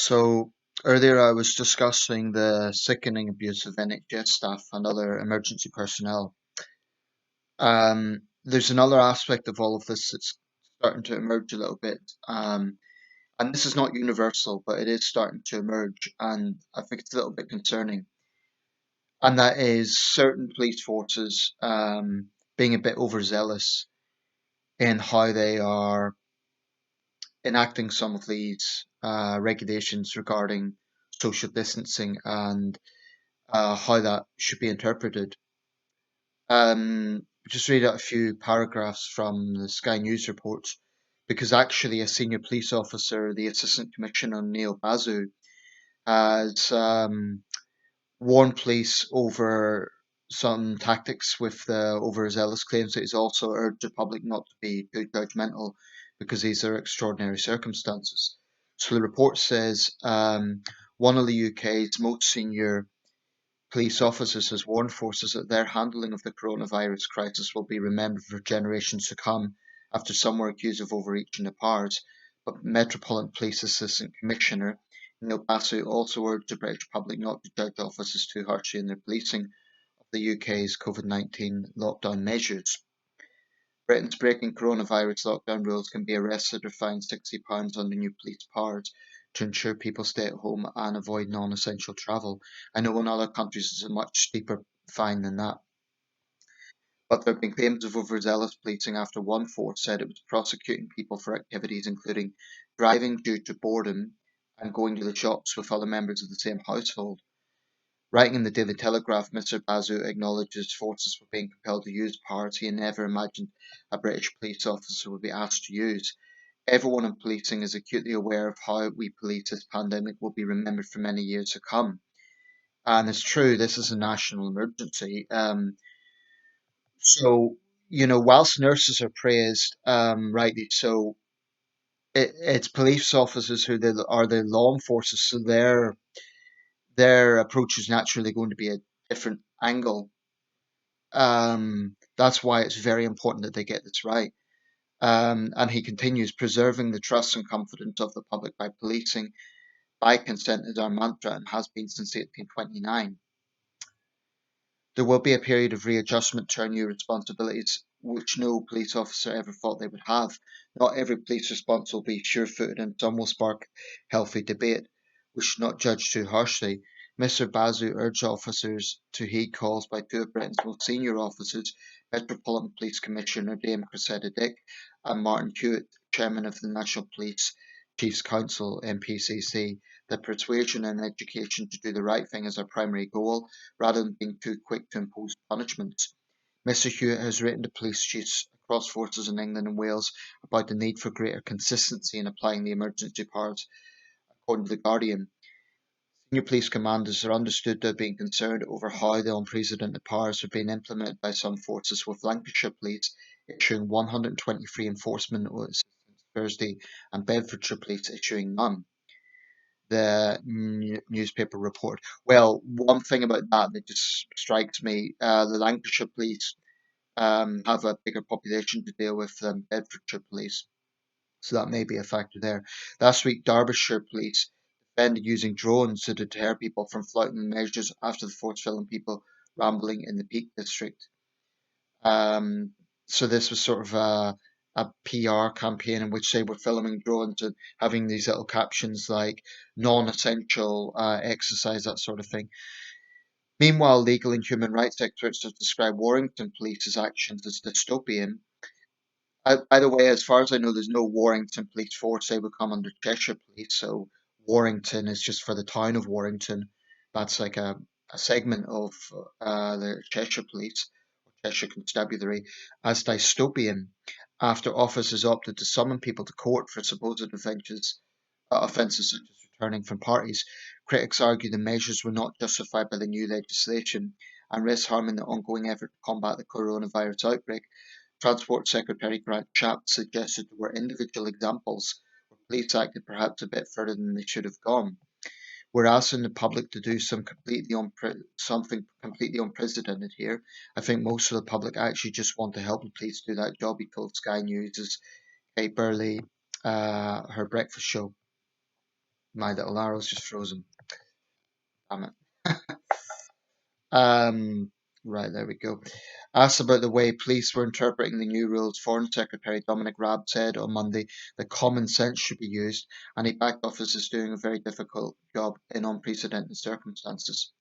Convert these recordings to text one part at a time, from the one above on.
So earlier I was discussing the sickening abuse of NHS staff and other emergency personnel. There's another aspect of all of this that's starting to emerge a little bit. And this is not universal, but it is starting to emerge, and I think it's a little bit concerning. And that is certain police forces being a bit overzealous in how they are enacting some of these regulations regarding social distancing and how that should be interpreted. Just read out a few paragraphs from the Sky News reports, because actually a senior police officer, the Assistant Commissioner Neil Basu, has warned police over some tactics with the overzealous claims that he's also urged the public not to be too judgmental because these are extraordinary circumstances. So the report says one of the UK's most senior police officers has warned forces that their handling of the coronavirus crisis will be remembered for generations to come after some were accused of overreaching their powers. But Metropolitan Police Assistant Commissioner Neil Basu also urged the British public not to judge officers too harshly in their policing of the UK's COVID-19 lockdown measures. Britain's breaking coronavirus lockdown rules can be arrested or fined £60 under new police powers to ensure people stay at home and avoid non-essential travel. I know in other countries it's a much steeper fine than that. But there have been claims of overzealous policing after one force said it was prosecuting people for activities including driving due to boredom and going to the shops with other members of the same household. Writing in the Daily Telegraph, Mr. Basu acknowledges forces were being compelled to use powers he had never imagined a British police officer would be asked to use. Everyone in policing is acutely aware of how we police this pandemic will be remembered for many years to come. And it's true, this is a national emergency. So, whilst nurses are praised, rightly so, it's police officers who are the law enforcers, so their approach is naturally going to be a different angle. That's why it's very important that they get this right. And he continues, preserving the trust and confidence of the public by policing by consent is our mantra and has been since 1829. There will be a period of readjustment to our new responsibilities, which no police officer ever thought they would have. Not every police response will be sure-footed, and some will spark healthy debate. We should not judge too harshly. Mr. Basu urged officers to heed calls by two of Britain's most senior officers, Metropolitan Police Commissioner Dame Cressida Dick and Martin Hewitt, Chairman of the National Police Chiefs Council (MPCC), that persuasion and education to do the right thing is our primary goal, rather than being too quick to impose punishments. Mr. Hewitt has written to police chiefs across forces in England and Wales about the need for greater consistency in applying the emergency powers, according to The Guardian. Senior police commanders are understood to have been concerned over how the unprecedented powers are being implemented by some forces, with Lancashire Police issuing 123 enforcement notices since Thursday and Bedfordshire Police issuing none, the newspaper report. Well, one thing about that just strikes me, the Lancashire Police have a bigger population to deal with than Bedfordshire Police, so that may be a factor there. Last week, Derbyshire Police defended using drones to deter people from flouting the measures after the force filming people rambling in the Peak District. Um, so this was sort of a PR campaign in which they were filming drones and having these little captions like non-essential exercise, that sort of thing. Meanwhile, legal and human rights experts have described Warrington Police's actions as dystopian. By the way, as far as I know, there's no Warrington Police Force. They would come under Cheshire Police. So Warrington is just for the town of Warrington. That's like a segment of the Cheshire Police, or Cheshire Constabulary, as dystopian after officers opted to summon people to court for supposed offences such as returning from parties. Critics argue the measures were not justified by the new legislation and risk harming the ongoing effort to combat the coronavirus outbreak. Transport Secretary Grant Shapps suggested there were individual examples where police acted perhaps a bit further than they should have gone. We're asking the public to do something completely unprecedented here. I think most of the public actually just want to help the police do that job, he told Sky News' Kate Burley, her breakfast show. My little arrow's just frozen. Damn it. Um, right, there we go. Asked about the way police were interpreting the new rules, Foreign Secretary Dominic Raab said on Monday that common sense should be used, and he backed office is doing a very difficult job in unprecedented circumstances.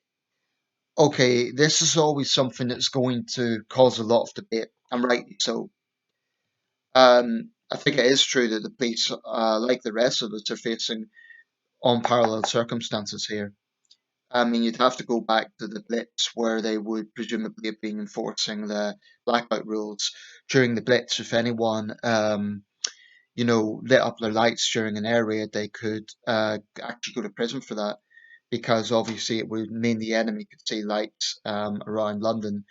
Okay, this is always something that's going to cause a lot of debate, and rightly so. I think it is true that the police, like the rest of us, are facing unparalleled circumstances here. I mean, you'd have to go back to the Blitz where they would presumably have been enforcing the blackout rules during the Blitz. If anyone, lit up their lights during an air raid, they could actually go to prison for that because obviously it would mean the enemy could see lights around London.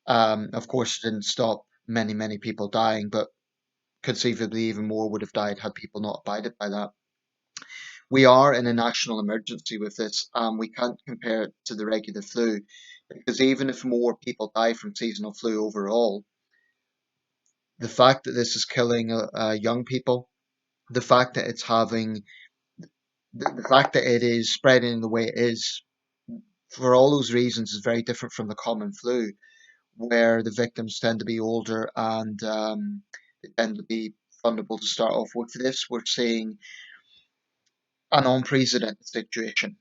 Of course, it didn't stop many people dying, but conceivably even more would have died had people not abided by that. We are in a national emergency with this. We can't compare it to the regular flu because even if more people die from seasonal flu overall, the fact that this is killing young people, the fact that it's having, the fact that it is spreading the way it is, for all those reasons, is very different from the common flu, where the victims tend to be older and they tend to be vulnerable to start off with. This, we're seeing an unprecedented situation.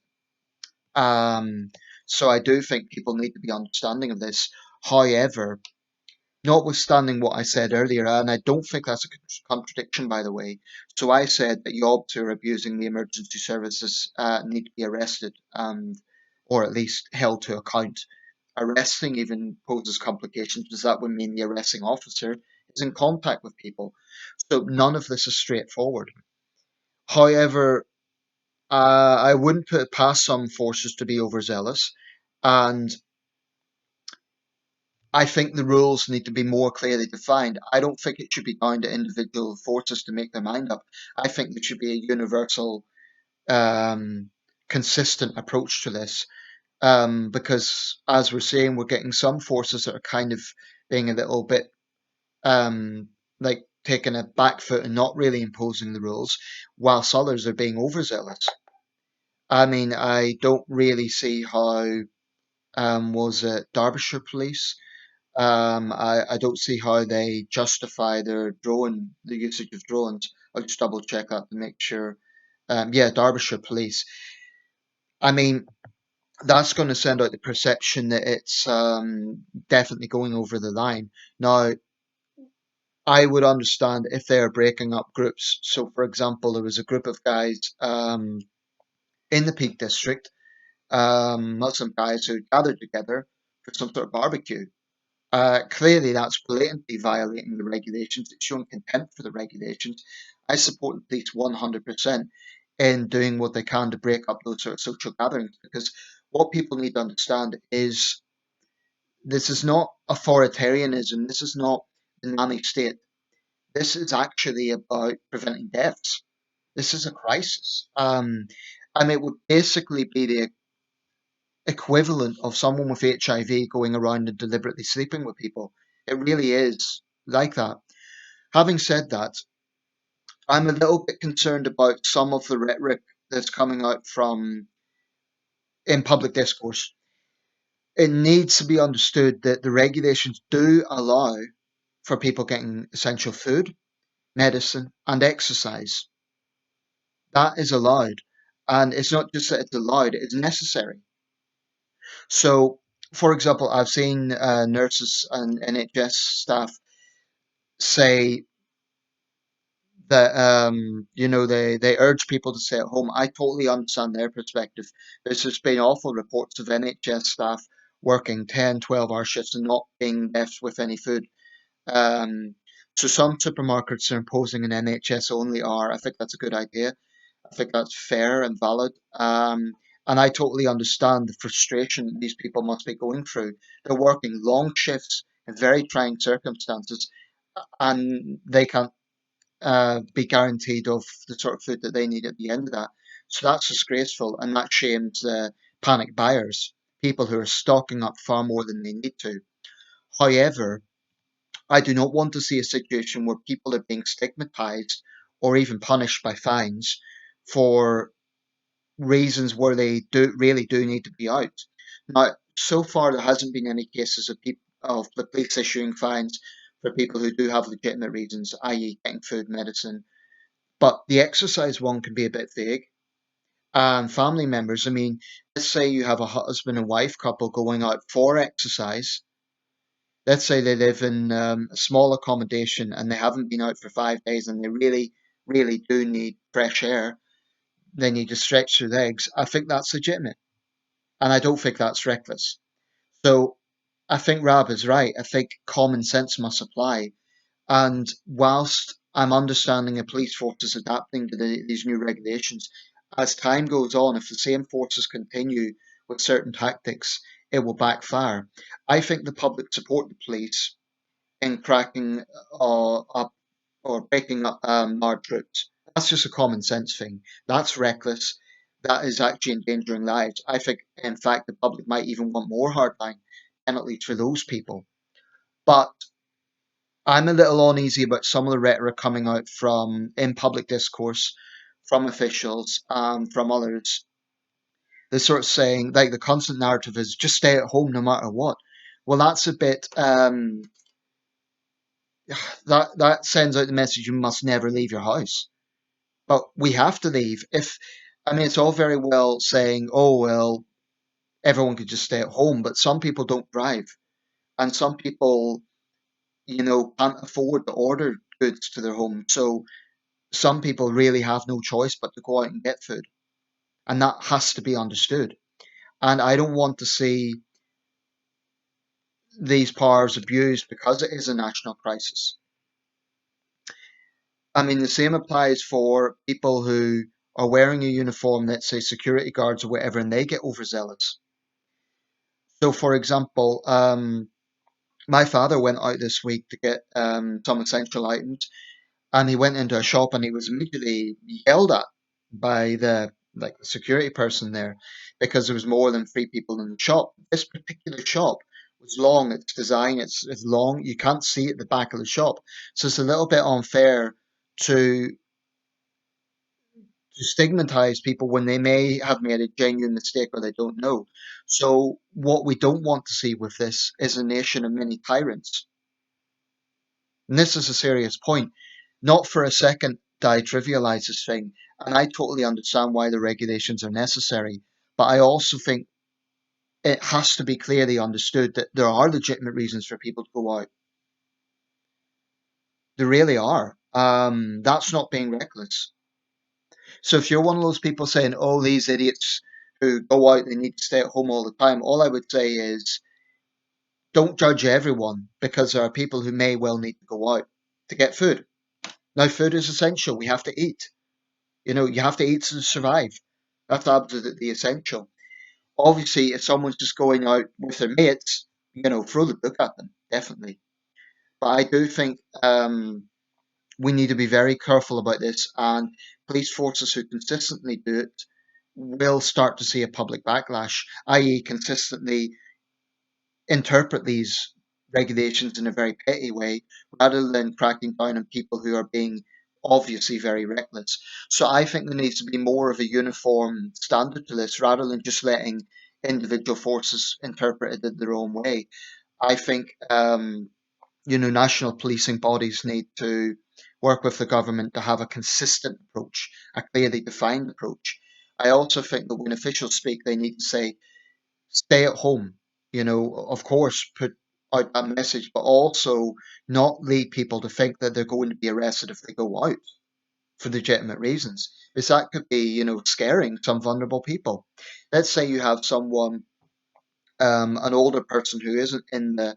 Um, so I do think people need to be understanding of this. However, notwithstanding what I said earlier, and I don't think that's a contradiction, by the way. So I said that yobs who are abusing the emergency services need to be arrested and, or at least held to account. Arresting even poses complications because that would mean the arresting officer is in contact with people. So none of this is straightforward. However, I wouldn't put it past some forces to be overzealous. And I think the rules need to be more clearly defined. I don't think it should be down to individual forces to make their mind up. I think there should be a universal, um, consistent approach to this. Because as we're seeing, we're getting some forces that are kind of being a little bit like taking a back foot and not really imposing the rules, whilst others are being overzealous. I mean, I don't really see how was it Derbyshire Police? I don't see how they justify the usage of drones. I'll just double check that to make sure. Yeah, Derbyshire Police. I mean, that's going to send out the perception that it's definitely going over the line. Now, I would understand if they are breaking up groups. So, for example, there was a group of guys in the Peak District, Muslim guys who gathered together for some sort of barbecue. Clearly, that's blatantly violating the regulations. It's showing contempt for the regulations. I support the police 100% in doing what they can to break up those sort of social gatherings because what people need to understand is this is not authoritarianism. This is not the nanny state. This is actually about preventing deaths. This is a crisis. And it would basically be the equivalent of someone with HIV going around and deliberately sleeping with people. It really is like that. Having said that, I'm a little bit concerned about some of the rhetoric that's coming out from in public discourse. It needs to be understood that the regulations do allow for people getting essential food, medicine, and exercise. That is allowed. And it's not just that it's allowed, it's necessary. So, for example, I've seen nurses and NHS staff say that they urge people to stay at home. I totally understand their perspective. There's been awful reports of NHS staff working 10, 12-hour shifts and not being left with any food. Um, so some supermarkets are imposing an NHS only hour. I think that's a good idea. I think that's fair and valid. And I totally understand the frustration these people must be going through. They're working long shifts in very trying circumstances, and they can't be guaranteed of the sort of food that they need at the end of that. So that's disgraceful, and that shames the panic buyers, people who are stocking up far more than they need to. However, I do not want to see a situation where people are being stigmatized or even punished by fines for reasons where they do really do need to be out. Now, so far there hasn't been any cases of people of the police issuing fines for people who do have legitimate reasons, i.e., getting food, medicine. But the exercise one can be a bit vague. And family members, I mean, let's say you have a husband and wife couple going out for exercise. Let's say they live in a small accommodation and they haven't been out for 5 days and they really, really do need fresh air. They need to stretch their legs. I think that's legitimate. And I don't think that's reckless. So I think Rab is right. I think common sense must apply. And whilst I'm understanding the police forces adapting to these new regulations, as time goes on, if the same forces continue with certain tactics, it will backfire. I think the public support the police in cracking up or breaking up large routes. That's just a common sense thing. That's reckless. That is actually endangering lives. I think, in fact, the public might even want more hardline penalties for those people. But I'm a little uneasy about some of the rhetoric coming out from in public discourse, from officials, from others. They're sort of saying like the constant narrative is just stay at home no matter what. Well, that's a bit that sends out the message you must never leave your house. But we have to leave. If I mean, it's all very well saying, "Oh well, everyone could just stay at home," but some people don't drive, and some people, can't afford to order goods to their home. So some people really have no choice but to go out and get food, and that has to be understood. And I don't want to see these powers abused because it is a national crisis. I mean, the same applies for people who are wearing a uniform, let's say security guards or whatever, and they get overzealous. So, for example, my father went out this week to get some essential items, and he went into a shop and he was immediately yelled at by the security person there because there was more than three people in the shop. This particular shop was long, its design, it's long, you can't see at the back of the shop. So it's a little bit unfair to to stigmatize people when they may have made a genuine mistake or they don't know. So what we don't want to see with this is a nation of many tyrants. And this is a serious point. Not for a second do I trivialize this thing, and I totally understand why the regulations are necessary. But I also think it has to be clearly understood that there are legitimate reasons for people to go out. There really are. That's not being reckless. So if you're one of those people saying, "Oh, these idiots who go out, they need to stay at home all the time," all I would say is, don't judge everyone because there are people who may well need to go out to get food. Now, food is essential. We have to eat. You have to eat to survive. That's absolutely essential. Obviously, if someone's just going out with their mates, throw the book at them, definitely. But I do think we need to be very careful about this, and police forces who consistently do it will start to see a public backlash, i.e., consistently interpret these regulations in a very petty way rather than cracking down on people who are being obviously very reckless. So I think there needs to be more of a uniform standard to this rather than just letting individual forces interpret it in their own way. I think national policing bodies need to work with the government to have a consistent approach, a clearly defined approach. I also think that when officials speak, they need to say, stay at home, of course, put out that message, but also not lead people to think that they're going to be arrested if they go out for legitimate reasons. Because that could be, scaring some vulnerable people. Let's say you have someone, an older person who isn't in the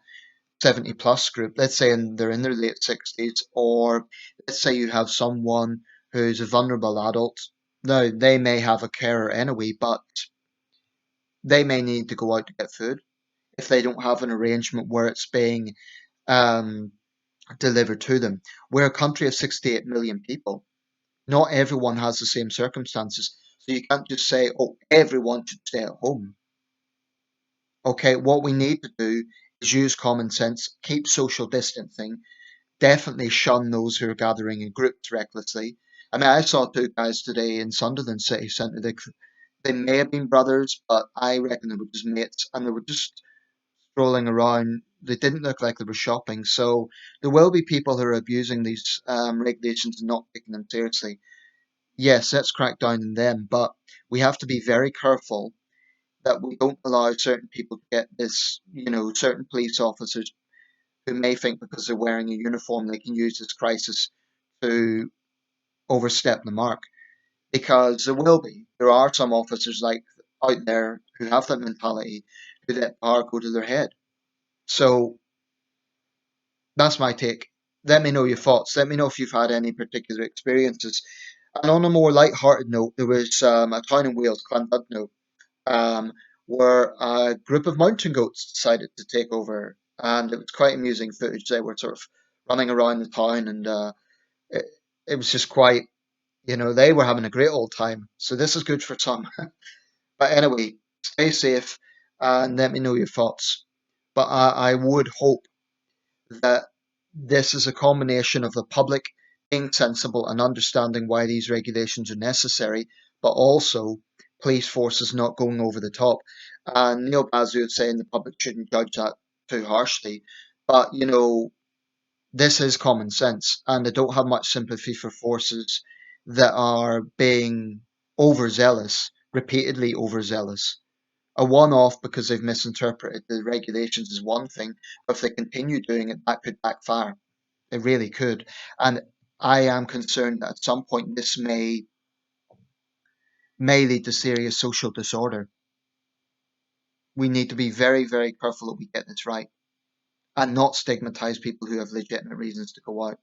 70 plus group, let's say they're in their late 60s, or let's say you have someone who's a vulnerable adult. Now, they may have a carer anyway, but they may need to go out to get food if they don't have an arrangement where it's being um, delivered to them. We're a country of 68 million people. Not everyone has the same circumstances. So you can't just say, oh, everyone should stay at home. Okay, what we need to do is use common sense, keep social distancing, definitely shun those who are gathering in groups recklessly. I mean, I saw two guys today in Sunderland city centre. They may have been brothers, but I reckon they were just mates and they were just strolling around. They didn't look like they were shopping. So there will be people who are abusing these regulations and not taking them seriously. Yes, let's crack down on them, but we have to be very careful that we don't allow certain people to get this, certain police officers who may think because they're wearing a uniform they can use this crisis to overstep the mark. Because there are some officers like out there who have that mentality who let power go to their head. So that's my take. Let me know your thoughts. Let me know if you've had any particular experiences. And on a more light-hearted note, there was a town in Wales, Llandudno, um, where a group of mountain goats decided to take over, and it was quite amusing footage. They were sort of running around the town, and it, it was just quite, they were having a great old time. So this is good for some. But anyway, stay safe and let me know your thoughts. But I would hope that this is a combination of the public being sensible and understanding why these regulations are necessary, but also police forces not going over the top. And Neil Basu is saying the public shouldn't judge that too harshly. But, this is common sense, and I don't have much sympathy for forces that are being overzealous, repeatedly overzealous. A one off because they've misinterpreted the regulations is one thing, but if they continue doing it, that could backfire. It really could. And I am concerned that at some point this may lead to serious social disorder. We need to be very, very careful that we get this right and not stigmatize people who have legitimate reasons to go out.